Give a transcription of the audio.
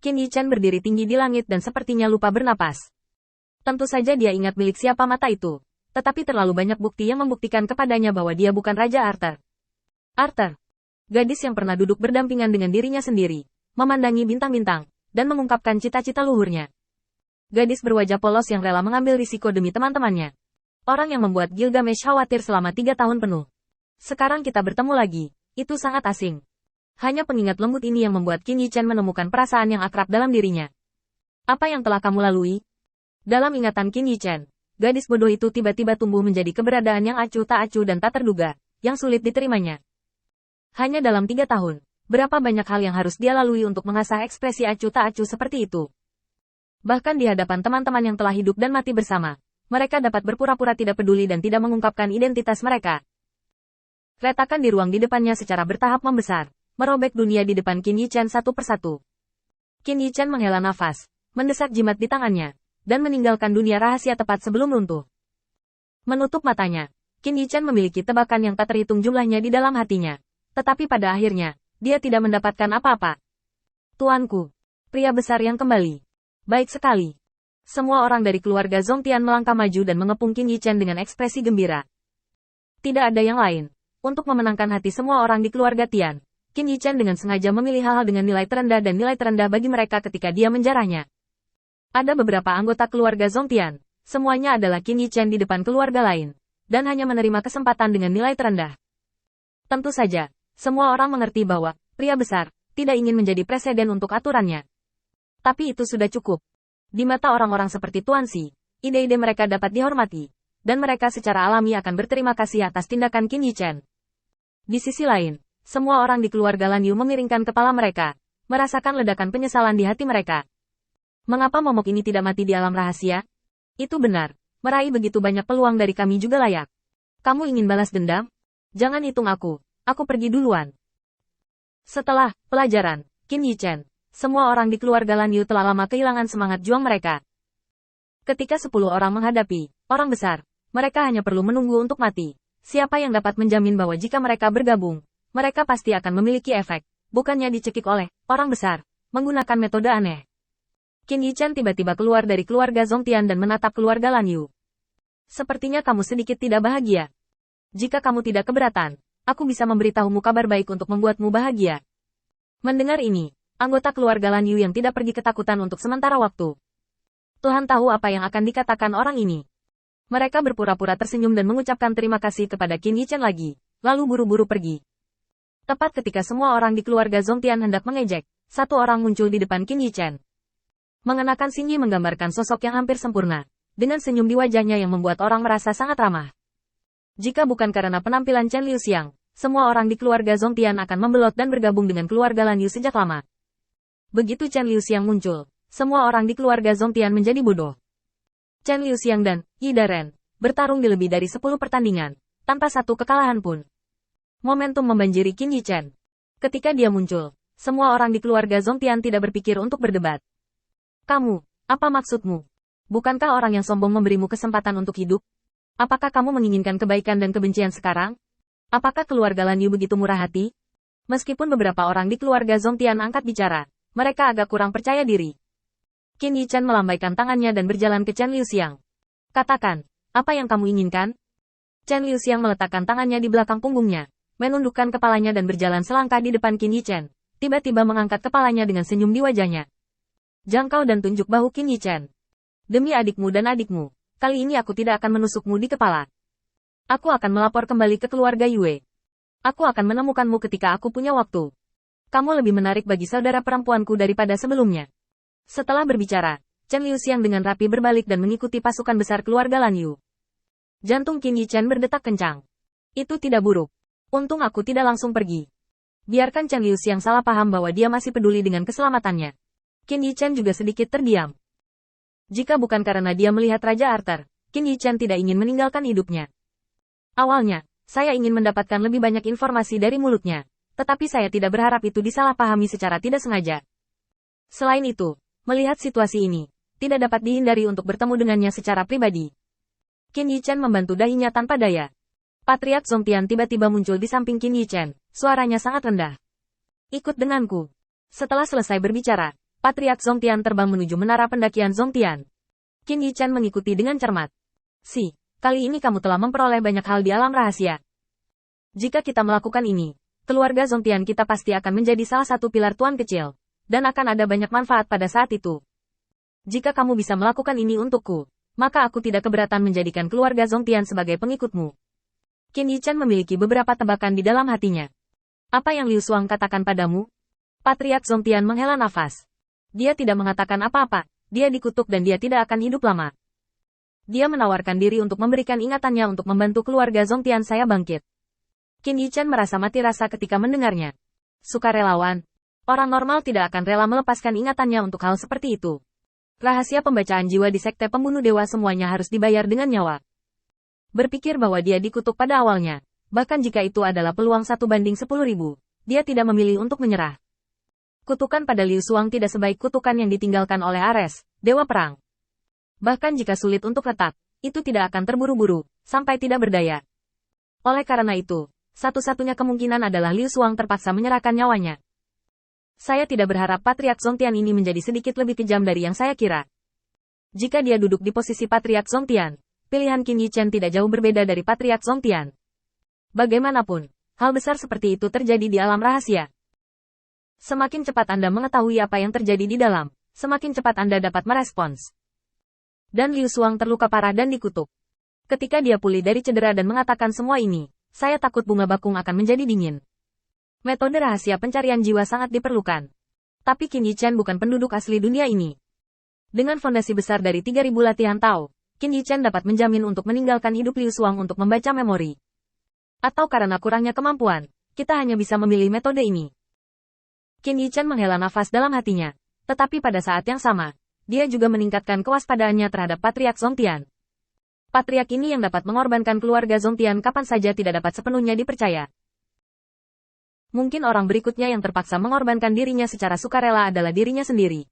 Qin Yichen berdiri tinggi di langit dan sepertinya lupa bernapas. Tentu saja dia ingat milik siapa mata itu. Tetapi terlalu banyak bukti yang membuktikan kepadanya bahwa dia bukan Raja Arthur. Arthur. Gadis yang pernah duduk berdampingan dengan dirinya sendiri, memandangi bintang-bintang, dan mengungkapkan cita-cita luhurnya. Gadis berwajah polos yang rela mengambil risiko demi teman-temannya. Orang yang membuat Gilgamesh khawatir selama 3 tahun penuh. Sekarang kita bertemu lagi, itu sangat asing. Hanya pengingat lembut ini yang membuat Qin Yichen menemukan perasaan yang akrab dalam dirinya. Apa yang telah kamu lalui? Dalam ingatan Qin Yichen, gadis bodoh itu tiba-tiba tumbuh menjadi keberadaan yang acuh tak acuh dan tak terduga, yang sulit diterimanya. Hanya dalam 3 tahun, berapa banyak hal yang harus dia lalui untuk mengasah ekspresi acuh tak acuh seperti itu. Bahkan di hadapan teman-teman yang telah hidup dan mati bersama, mereka dapat berpura-pura tidak peduli dan tidak mengungkapkan identitas mereka. Retakan di ruang di depannya secara bertahap membesar, merobek dunia di depan Qin Yichen satu persatu. Qin Yichen menghela nafas, mendesak jimat di tangannya, dan meninggalkan dunia rahasia tepat sebelum runtuh. Menutup matanya, Qin Yichen memiliki tebakan yang tak terhitung jumlahnya di dalam hatinya. Tetapi pada akhirnya, dia tidak mendapatkan apa-apa. Tuanku, pria besar yang kembali. Baik sekali. Semua orang dari keluarga Zongtian melangkah maju dan mengepung Qin Yichen dengan ekspresi gembira. Tidak ada yang lain. Untuk memenangkan hati semua orang di keluarga Tian, Qin Yichen dengan sengaja memilih hal-hal dengan nilai terendah dan nilai terendah bagi mereka ketika dia menjarahnya. Ada beberapa anggota keluarga Zongtian, semuanya adalah Qin Yichen di depan keluarga lain, dan hanya menerima kesempatan dengan nilai terendah. Tentu saja, semua orang mengerti bahwa pria besar tidak ingin menjadi presiden untuk aturannya. Tapi itu sudah cukup. Di mata orang-orang seperti Tuan Xi, ide-ide mereka dapat dihormati, dan mereka secara alami akan berterima kasih atas tindakan Qin Yichen. Di sisi lain, semua orang di keluarga Lan Yu memiringkan kepala mereka, merasakan ledakan penyesalan di hati mereka. Mengapa momok ini tidak mati di alam rahasia? Itu benar, meraih begitu banyak peluang dari kami juga layak. Kamu ingin balas dendam? Jangan hitung aku pergi duluan. Setelah pelajaran, Qin Yichen, semua orang di keluarga Lan Yu telah lama kehilangan semangat juang mereka. Ketika 10 orang menghadapi orang besar, mereka hanya perlu menunggu untuk mati. Siapa yang dapat menjamin bahwa jika mereka bergabung, mereka pasti akan memiliki efek, bukannya dicekik oleh orang besar, menggunakan metode aneh. Qin Yichen tiba-tiba keluar dari keluarga Zongtian dan menatap keluarga Lan Yu. Sepertinya kamu sedikit tidak bahagia. Jika kamu tidak keberatan, aku bisa memberitahumu kabar baik untuk membuatmu bahagia. Mendengar ini, anggota keluarga Lan Yu yang tidak pergi ketakutan untuk sementara waktu. Tuhan tahu apa yang akan dikatakan orang ini. Mereka berpura-pura tersenyum dan mengucapkan terima kasih kepada Qin Yichen lagi, lalu buru-buru pergi. Tepat ketika semua orang di keluarga Zongtian hendak mengejek, satu orang muncul di depan Qin Yichen. Mengenakan sinyi menggambarkan sosok yang hampir sempurna, dengan senyum di wajahnya yang membuat orang merasa sangat ramah. Jika bukan karena penampilan Chen Liuxiang, semua orang di keluarga Zongtian akan membelot dan bergabung dengan keluarga Lan Yu sejak lama. Begitu Chen Liuxiang muncul, semua orang di keluarga Zongtian menjadi bodoh. Chen Liuxiang dan Yi Daren bertarung di lebih dari 10 pertandingan, tanpa satu kekalahan pun. Momentum membanjiri Qin Yichen. Ketika dia muncul, semua orang di keluarga Zongtian tidak berpikir untuk berdebat. Kamu, apa maksudmu? Bukankah orang yang sombong memberimu kesempatan untuk hidup? Apakah kamu menginginkan kebaikan dan kebencian sekarang? Apakah keluarga Lan Yu begitu murah hati? Meskipun beberapa orang di keluarga Zongtian angkat bicara, mereka agak kurang percaya diri. Qin Yichen melambaikan tangannya dan berjalan ke Chen Liuxiang. Katakan, apa yang kamu inginkan? Chen Liuxiang meletakkan tangannya di belakang punggungnya, menundukkan kepalanya dan berjalan selangkah di depan Qin Yichen, tiba-tiba mengangkat kepalanya dengan senyum di wajahnya. Jangkau dan tunjuk bahu Qin Yichen. Demi adikmu dan adikmu, kali ini aku tidak akan menusukmu di kepala. Aku akan melapor kembali ke keluarga Yue. Aku akan menemukanmu ketika aku punya waktu. Kamu lebih menarik bagi saudara perempuanku daripada sebelumnya. Setelah berbicara, Chen Liuxiang dengan rapi berbalik dan mengikuti pasukan besar keluarga Lan Yu. Jantung Qin Yichen berdetak kencang. Itu tidak buruk. Untung aku tidak langsung pergi. Biarkan Chen Liuxiang salah paham bahwa dia masih peduli dengan keselamatannya. Qin Yichen juga sedikit terdiam. Jika bukan karena dia melihat Raja Arthur, Qin Yichen tidak ingin meninggalkan hidupnya. Awalnya, saya ingin mendapatkan lebih banyak informasi dari mulutnya, tetapi saya tidak berharap itu disalahpahami secara tidak sengaja. Selain itu, melihat situasi ini, tidak dapat dihindari untuk bertemu dengannya secara pribadi. Qin Yichen membantu dahinya tanpa daya. Patriark Zongtian tiba-tiba muncul di samping Qin Yichen, suaranya sangat rendah. Ikut denganku. Setelah selesai berbicara, Patriark Zongtian terbang menuju menara pendakian Zongtian. Qin Yichan mengikuti dengan cermat. Kali ini kamu telah memperoleh banyak hal di alam rahasia. Jika kita melakukan ini, keluarga Zongtian kita pasti akan menjadi salah satu pilar tuan kecil, dan akan ada banyak manfaat pada saat itu. Jika kamu bisa melakukan ini untukku, maka aku tidak keberatan menjadikan keluarga Zongtian sebagai pengikutmu. Qin Yichan memiliki beberapa tebakan di dalam hatinya. Apa yang Liu Xuang katakan padamu? Patriark Zongtian menghela nafas. Dia tidak mengatakan apa-apa. Dia dikutuk dan dia tidak akan hidup lama. Dia menawarkan diri untuk memberikan ingatannya untuk membantu keluarga Zongtian saya bangkit. Qin Yichan merasa mati rasa ketika mendengarnya. Sukarelawan. Orang normal tidak akan rela melepaskan ingatannya untuk hal seperti itu. Rahasia pembacaan jiwa di sekte pembunuh dewa semuanya harus dibayar dengan nyawa. Berpikir bahwa dia dikutuk pada awalnya. Bahkan jika itu adalah peluang 1/10.000, dia tidak memilih untuk menyerah. Kutukan pada Liu Xuang tidak sebaik kutukan yang ditinggalkan oleh Ares, Dewa Perang. Bahkan jika sulit untuk retak, itu tidak akan terburu-buru, sampai tidak berdaya. Oleh karena itu, satu-satunya kemungkinan adalah Liu Xuang terpaksa menyerahkan nyawanya. Saya tidak berharap Patriark Zongtian ini menjadi sedikit lebih kejam dari yang saya kira. Jika dia duduk di posisi Patriark Zongtian, pilihan Qin Yichan tidak jauh berbeda dari Patriark Zongtian. Bagaimanapun, hal besar seperti itu terjadi di alam rahasia. Semakin cepat Anda mengetahui apa yang terjadi di dalam, semakin cepat Anda dapat merespons. Dan Liu Xuang terluka parah dan dikutuk. Ketika dia pulih dari cedera dan mengatakan semua ini, saya takut bunga bakung akan menjadi dingin. Metode rahasia pencarian jiwa sangat diperlukan. Tapi Qin Yichan bukan penduduk asli dunia ini. Dengan fondasi besar dari 3.000 latihan Tao, Qin Yichan dapat menjamin untuk meninggalkan hidup Liu Xuang untuk membaca memori. Atau karena kurangnya kemampuan, kita hanya bisa memilih metode ini. Qin Yichan menghela nafas dalam hatinya. Tetapi pada saat yang sama, dia juga meningkatkan kewaspadaannya terhadap Patriark Zongtian. Patriark ini yang dapat mengorbankan keluarga Zongtian kapan saja tidak dapat sepenuhnya dipercaya. Mungkin orang berikutnya yang terpaksa mengorbankan dirinya secara sukarela adalah dirinya sendiri.